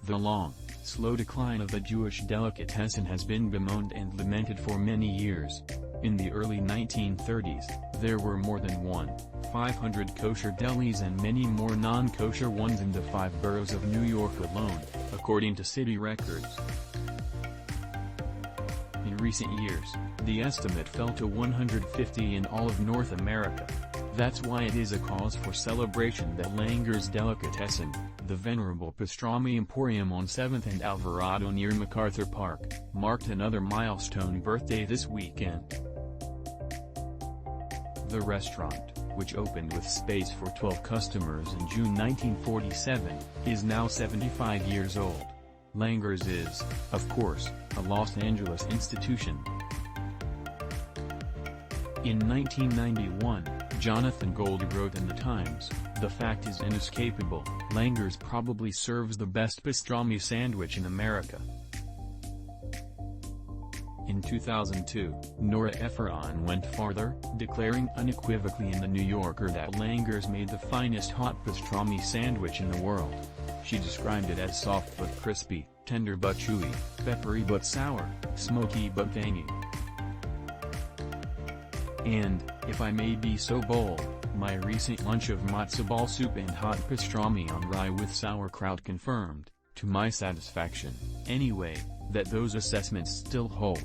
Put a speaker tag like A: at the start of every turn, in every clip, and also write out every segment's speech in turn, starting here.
A: The long, slow decline of the Jewish delicatessen has been bemoaned and lamented for many years. In the early 1930s, there were more than 1,500 kosher delis and many more non-kosher ones in the 5 boroughs of New York alone, according to city records. In recent years, the estimate fell to 150 in all of North America. That's why it is a cause for celebration that Langer's delicatessen, the venerable pastrami emporium on 7th and Alvarado near MacArthur Park, marked another milestone birthday this weekend. The restaurant, which opened with space for 12 customers in June 1947, is now 75 years old. Langer's is, of course, a Los Angeles institution. In 1991, Jonathan Goldie wrote in the Times, "The fact is inescapable, Langer's probably serves the best pastrami sandwich in America." In 2002, Nora Ephron went farther, declaring unequivocally in The New Yorker that Langer's made the finest hot pastrami sandwich in the world. She described it as soft but crispy, tender but chewy, peppery but sour, smoky but tangy. And, if I may be so bold, my recent lunch of matzo ball soup and hot pastrami on rye with sauerkraut confirmed, to my satisfaction, anyway, that those assessments still hold.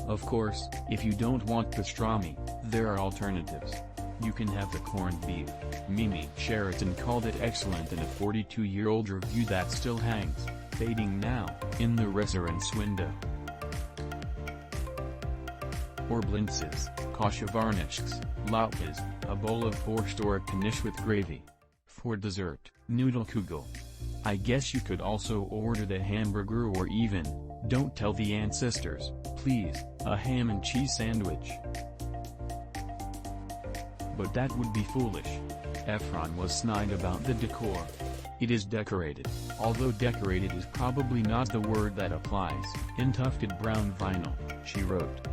A: Of course, if you don't want pastrami, there are alternatives. You can have the corned beef. Mimi Sheraton called it excellent in a 42-year-old review that still hangs, fading now, in the restaurant's window. Or blintzes, kasha varnishkes, latkes, a bowl of borscht or a knish with gravy. For dessert, noodle kugel. I guess you could also order the hamburger or even, don't tell the ancestors, please, a ham and cheese sandwich. But that would be foolish. Ephron was snide about the decor. It is decorated, although decorated is probably not the word that applies, in tufted brown vinyl, she wrote.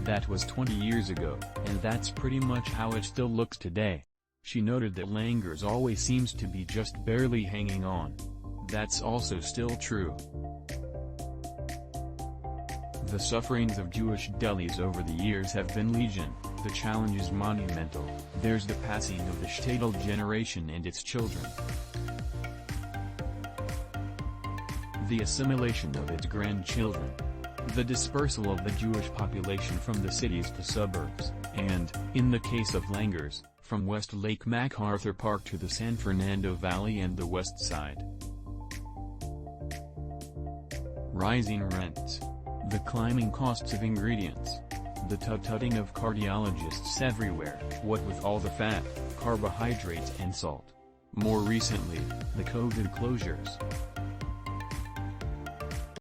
A: That was 20 years ago, and that's pretty much how it still looks today. She noted that Langer's always seems to be just barely hanging on. That's also still true. The sufferings of Jewish delis over the years have been legion, the challenge is monumental. There's the passing of the shtetl generation and its children, the assimilation of its grandchildren, the dispersal of the Jewish population from the cities to suburbs, and, in the case of Langer's, from Westlake-MacArthur Park to the San Fernando Valley and the West Side. Rising rents, the climbing costs of ingredients, the tut-tutting of cardiologists everywhere, what with all the fat, carbohydrates and salt. More recently, the COVID closures.